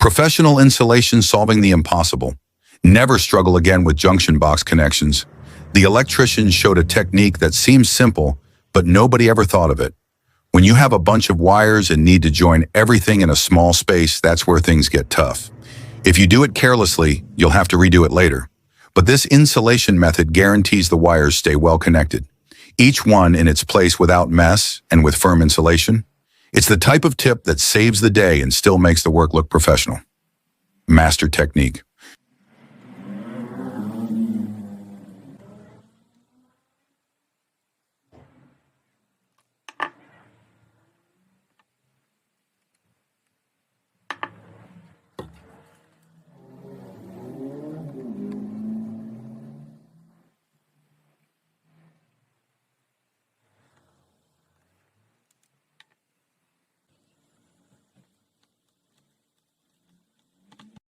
Professional insulation solving the impossible. Never struggle again with junction box connections. The electricians showed a technique that seems simple, but nobody ever thought of it. When you have a bunch of wires and need to join everything in a small space, that's where things get tough. If you do it carelessly, you'll have to redo it later. But this insulation method guarantees the wires stay well connected, each one in its place without mess and with firm insulation. It's the type of tip that saves the day and still makes the work look professional. Master technique.